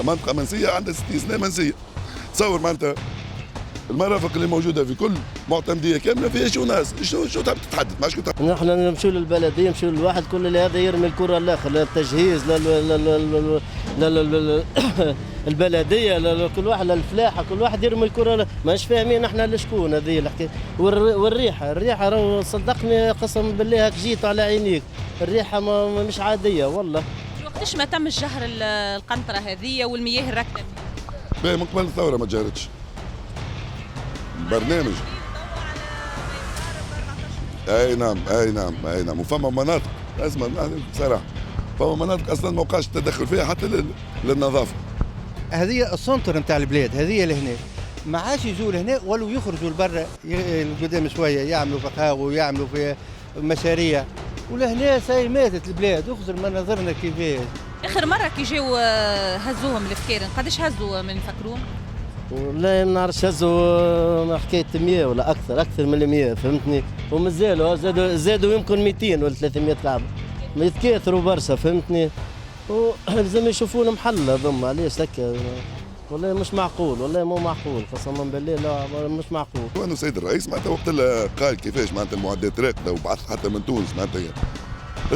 منطقة منسية عندها 60 سنة منسية. تصور معناتها المرافق اللي موجودة في كل معتمدية كاملة فيها شو ناس شو تحب تتحدث ماش كنت نحن نمشوا للبلدية نمشوا للواحد كل اللي هذا يرمي الكرة الآخر للتجهيز البلدية كل واحد للفلاحة كل واحد يرمي الكرة ماش فاهمين احنا لشكون هذه الحكاية. والريحة صدقني قسم بالله هاك جيت على عينيك الريحة مش عادية والله. وقتاش ما تم الجهر القنطرة هذه والمياه الراكدة؟ من قبل الثورة ما جهرتش. برنامج اي نعم وفما مناطق اسمع بصراحه فما مناطق اصلا ما وقعش التدخل فيها حتى للنظافه. هذه السنتر نتاع البلاد هذه لهنا ما عادش يجوا لهنا ولو يخرجوا لبرا قدام شويه يعملوا فقاوه ويعملوا في مشاريع ولهنا ساي ماتت البلاد اخزر مناظرنا كيفاش. اخر مره كي جاو هزوهم الفكيرن قداش هزوا من فكرون؟ لا ما نعرفش هزوا حكايه 100 ولا اكثر من 100 فهمتني ومازالوا زادوا يمكن 200 ولا 300 لعبه ما يتكاثروا برشا فهمتني ولازم يشوفون محل ضم علاش هكا والله مش معقول والله مو معقول قسما بالله لا مش معقول. وانه السيد الرئيس معناتها وقت اللي قال كيفاش معناتها المعدات راكده وبعث حتى من تونس معناتها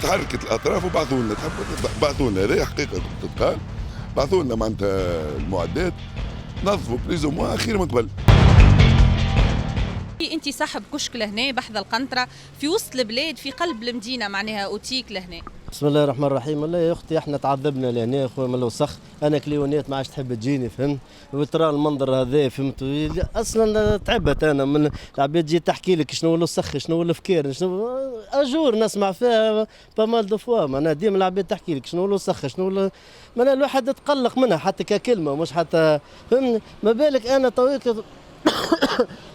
تحركت الاطراف وبعثوا لنا بعثوا لنا هذه حقيقه تتقال بعثوا لنا معناتها المعدات نظفوا بليزو موا خير من قبل. انت صاحب كشك لهنا بحذا القنطره في وسط البلاد في قلب المدينه معناها اوتيك لهنا. بسم الله الرحمن الرحيم. والله يا اختي احنا تعذبنا لهنا خويا من الوسخ انا كليونات ما عادش تحب تجيني فهمت وترى المنظر هذا فهمت اصلا تعبت انا من العباد تجي تحكي لك شنو الوسخ شنو الفكير شنو اجور نسمع فيها بامال دو فوا معناها ديما العباد تحكي لك شنو الوسخ شنو معناها الواحد يتقلق منها حتى ككلمه مش حتى فهمت ما بالك انا طويل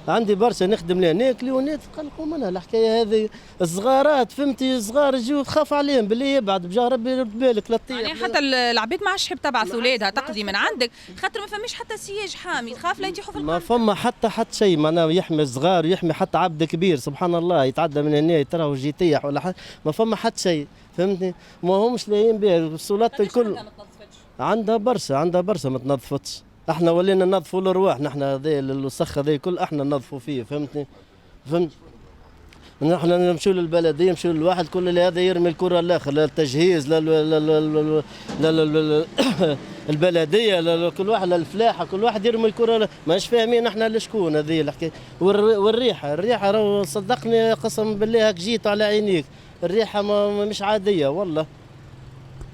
عندي برشا نخدم لهنا كليونات تقلقوا منها الحكايه هذه الصغارات فهمتي صغار يجيو تخاف عليهم باللي يبعد بجاه ربي يرد بالك لا تطيح. يعني حتى العباد ما عادش تحب تبعث اولادها تقضي من عندك خاطر ما فماش حتى سياج حامي تخاف لا يطيحوا في ما فما حتى شيء معناه يحمي الصغار ويحمي حتى عبد كبير سبحان الله يتعدى من هنا ترى ويجي يطيح ولا ما فما حتى شيء فهمتني ما همش لاقيين به السولات الكل عندها برشا ما تنظفتش. احنا ولينا ننظفوا الارواح نحن هذا الوسخ هذا الكل احنا ننظفوا فيه فهمت نحن نمشوا للبلديه نمشوا للواحد كل اللي هذا يرمي الكره الاخر للتجهيز البلديه كل واحد للفلاحه كل واحد يرمي الكره ماش فاهمين احنا لشكون هذه الحكايه. والريحه صدقني قسم بالله هاك جيت على عينيك الريحه مش عاديه والله.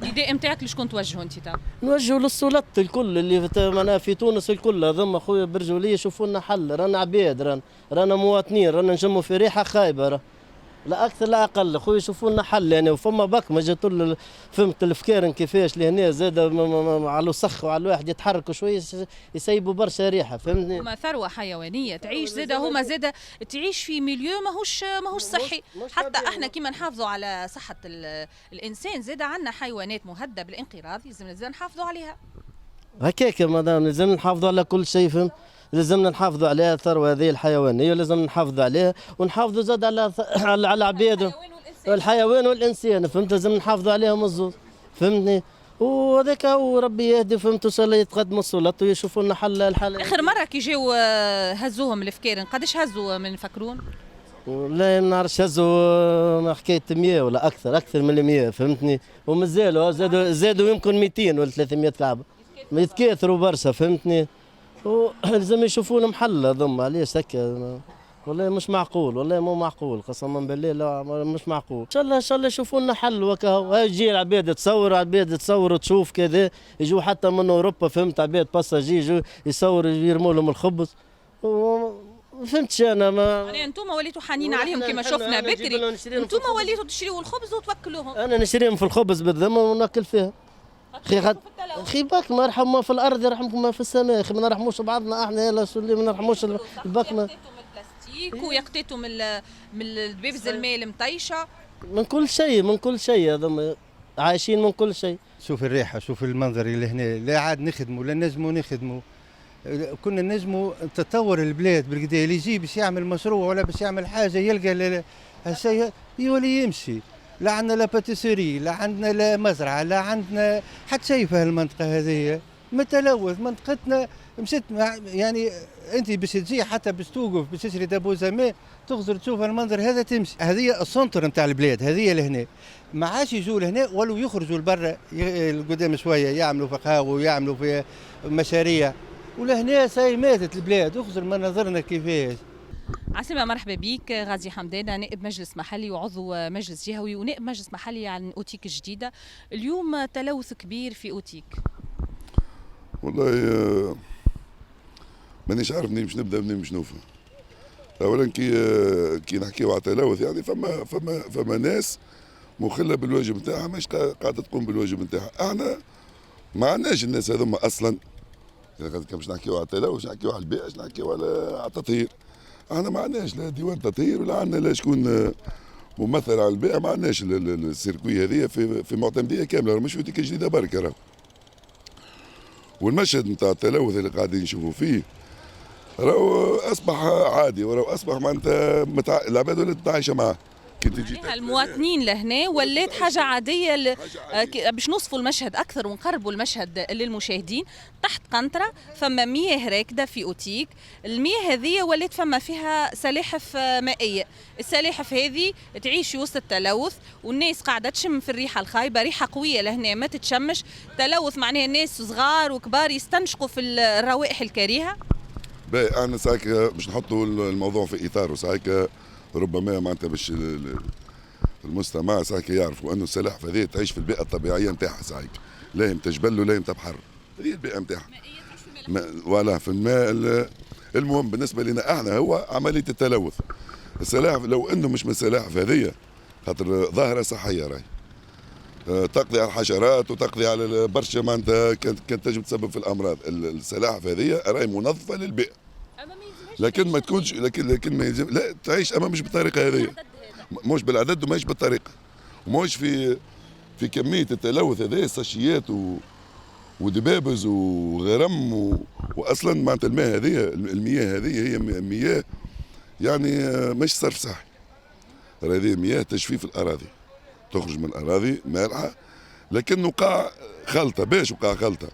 النداء نتاعك لشكون توجهوا انت تا؟ نوجهوا للسلطة الكل اللي معناها في تونس الكل هذوما خويا برجوليه يشوفوا لنا حل رانا عباد رانا مواطنين رانا نجموا في ريحه خايبه لا اكثر لا اقل خويا يشوفوا لنا حل يعني وفما بكمه جات فهمت الفكارن كيفاش لهنا زاد على الوسخ وعلى الواحد يتحركوا شويه يسيبوا برشا ريحه فهمتني. هما ثروه حيوانيه تعيش زاد هما زاد تعيش في ميليو ماهوش صحي حتى احنا كيما نحافظوا على صحه الانسان زاد عندنا حيوانات مهدده بالانقراض لازم نحافظوا عليها. هكاك مدام لازم نحافظوا على كل شيء فهمت لازمنا نحافظوا عليها الثروه هذه الحيوانيه ولازم نحافظوا عليها ونحافظوا زاد على العباد الحيوان والانسان فهمت لازم نحافظوا عليهم الزوز فهمتني وهذاك هو ربي يهدي فهمت ان شاء الله يتقدموا السلطات ويشوفوا لنا حل. اخر مره كي جاو هزوهم الفكيرن قداش هزوا من فكرون؟ لا ما نعرفش هزوا حكايه 100 ولا اكثر من 100 فهمتني ومازالوا زادوا يمكن 200 ولا 300 لعبه ما يتكاثروا برشا فهمتني ولازم يشوفون محل ضم علاش هكا والله مش معقول والله مو معقول قسما بالله لا مش معقول. ان شاء الله يشوفوا لنا حل وكهو يجي العباد تصور وتشوف كذا يجوا حتى من اوروبا فهمت عباد باساجي يجوا يصوروا يرموا لهم الخبز فهمتش انا ما يعني انتم وليتوا حانين عليهم كما شفنا بكري انتم وليتوا تشريوا الخبز وتوكلوهم. انا نشريهم في الخبز بالذمه وناكل فيها اخي باك ما يرحم ما في الارض يرحمكم ما في السماء اخي ما نرحموش بعضنا احنا يلا شو اللي ما نرحموش الباك ما ويقطيتوا من الدبيبز الماء المطيشه من كل شيء هذا عايشين من كل شيء. شوف الريحه شوف المنظر اللي هنا لا عاد نخدموا لا نجموا نخدموا كنا نجموا تطور البلاد بالكدا اللي يجي باش يعمل مشروع ولا باش يعمل حاجه يلقى هالشيء يولي يمشي لا عندنا لا باتيسيري لا عندنا لا مزرعه لا عندنا حتى شيء في هالمنطقه هذه من التلوث. منطقتنا مشيت يعني انت باش تجي حتى باش توقف باش تشري دابوزه ماء تغزر تشوف المنظر هذا تمشي. هذه السنتر نتاع البلاد، هذه لهنا ما عادش يجوا لهنا ولو يخرجوا لبرا قدام شويه يعملوا في قهاوي ويعملوا في مشاريع، ولهنا ساي ماتت البلاد. اخزر مناظرنا كيفاش. عسلامة، مرحبا بك. غازي حمدان، نائب مجلس محلي وعضو مجلس جهوي ونائب مجلس محلي عن أوتيك الجديدة. اليوم تلوث كبير في أوتيك. والله مانيش عارف منين باش نبدا منين باش نوفى. اولا كي نحكيو على التلوث يعني فما ناس مخله بالواجب نتاعها مش قاعده تقوم بالواجب نتاعها. احنا ما عندناش الناس هذوما اصلا. كان باش نحكيو على التلوث نحكيو على البيئه نحكيو على التطهير. احنا ما عندناش لا ديوان تطهير ولا عندنا لا شكون ممثل على البيئه. ما عندناش السيركوي هذه في معتمديه كامله، مش في ديك جديده برك راهو. والمشهد نتاع التلوث اللي قاعدين نشوفوا فيه راهو اصبح عادي، وراهو اصبح معناتها العباد ولات عايشه معاه. كي تجي المواطنين لهنا ولات حاجه عاديه باش نوصفوا المشهد اكثر ونقربوا المشهد للمشاهدين. تحت قنطره فما مياه راكده في اوتيك، المياه هذه ولات فما فيها سلاحف مائيه. السلاحف هذه تعيش وسط التلوث والناس قاعده تشم في الريحه الخايبه، ريحه قويه لهنا ما تتشمش. تلوث معناها الناس صغار وكبار يستنشقوا في الروائح الكريهه. باهي احنا ساعك باش نحطوا الموضوع في اطاره، ساعك ربما معناتها باش المستمع ساعك يعرفوا انه السلاحف هذه تعيش في البيئه الطبيعيه نتاعها. ساعك لا يمتى جبل ولا يمتى بحر، هذه البيئه نتاعها. ولا في الماء. المهم بالنسبه لنا احنا هو عمليه التلوث. السلاحف لو انه مش من السلاحف هذه خاطر ظاهره صحيه راهي تقضي على الحشرات وتقضي على برشا معناتها كانت تنجم تسبب في الامراض. السلاحف هذه راهي منظفه للبيئه، لكن ما تكونش لكن ما يلزم لا تعيش اما مش بالطريقه هذه، مش بالعدد وماش بالطريقه وماش في كميه التلوث هذه ساشيات ودبابز وغرم واصلا معناتها المياه هذه هي مياه يعني مش صرف صحي. هذه مياه تجفيف الاراضي، تخرج من الاراضي مالحه لكن وقع خلطه. باش وقع خلطه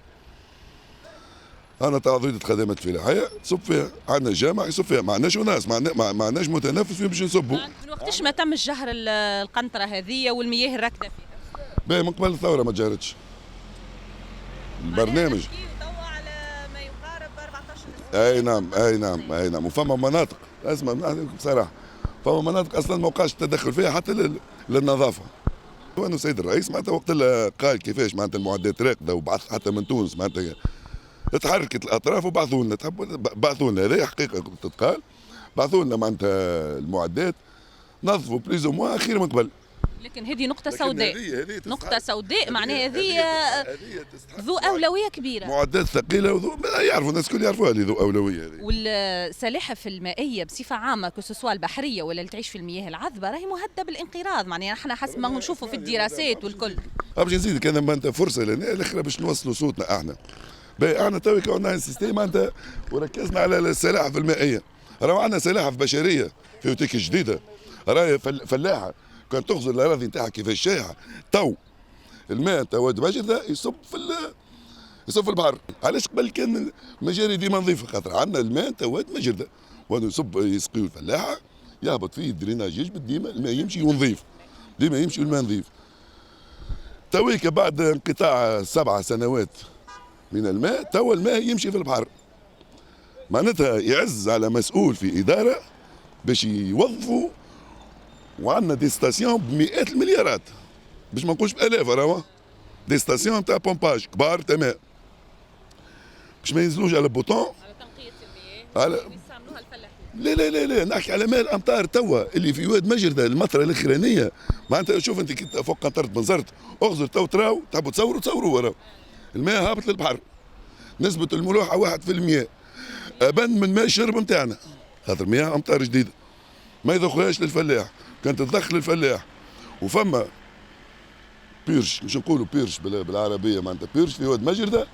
انا تعضيد خدمات فلاحيه تصب فيها، عندنا جامع يصب فيها، ما عندناش ناس ما عندناش متنفس باش نصبوا. من وقتاش ما تمش جهر القنطره هذه والمياه الراكده فيها؟ باهي من قبل الثوره ما تجهرتش. البرنامج توا على ما يقارب 14 اي نعم وفما مناطق اسمع بصراحه فما مناطق اصلا ما وقعش التدخل فيها حتى للنظافه. وانه السيد الرئيس معناتها وقت قال كيفاش معناتها المعدات راكده وبعث حتى من تونس معناتها تحركت الاطراف وبعثوا لنا بعثوا لنا هذه حقيقه تتقال. بعثوا لنا معناتها المعدات نظفوا بليزو موا خير من قبل. لكن هذه نقطة سوداء. نقطة سوداء معناها هذه ذو أولوية كبيرة. معدات ثقيلة وذو يعرفوا الناس الكل يعرفوها اللي ذو أولوية هذه. والسلاحف المائية بصفة عامة كسوسوا البحرية ولا اللي تعيش في المياه العذبة راهي مهددة بالانقراض، معناها احنا حسب ما نشوفوا في الدراسات والكل. باش نزيدك انا ما انت فرصة لنا الاخرى باش نوصلوا صوتنا احنا. باهي احنا توي عندنا سيستيم انت وركزنا على السلاحف المائية. راهو عندنا سلاحف بشرية في اوتيك جديدة راهي فلاحة كان تغزر الاراضي نتاعها كيفاش شايعه. تو الماء توا واد مجرده يصب في البحر. علاش قبل كان المجاري ديما نظيفه؟ خاطر عندنا الماء توا واد مجرده وانه يصب يسقيو الفلاحه يهبط فيه الدريناج يجبد ديما الماء يمشي ونظيف، ديما يمشي والماء نظيف. تويك بعد انقطاع 7 سنوات من الماء توا الماء يمشي في البحر. معناتها يعز على مسؤول في اداره باش يوظفوا وعندنا دي ستاسيون بمئات المليارات باش ما نقولش بالاف. راهو دي ستاسيون تاع بومباج كبار تمام باش ما ينزلوش على بوطون على تنقية المياه يستعملوها الفلاحين. لا نحكي على ماء الامطار توا اللي في واد مجرده المطره الاخرانيه. معناتها شوف انت كي فوق قنطره بنزرت اغزر تو تراو تحبوا تصوروا وراه الماء هابط للبحر، نسبه الملوحه 1%، ابن من ماء الشرب نتاعنا خاطر مياه امطار جديده ما يضخوهاش للفلاح. كانت تضخ للفلاح وفما بيرش مش نقولوا بيرش بالعربيه معناتها بيرش في واد مجرده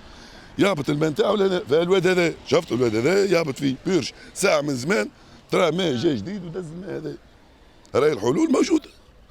يهبط الماء نتاعو الواد هذا شفتوا الواد هذا يهبط فيه بيرش ساعه من زمان ترى ماء جاي جديد ودز الماء هذا. راهي الحلول موجوده.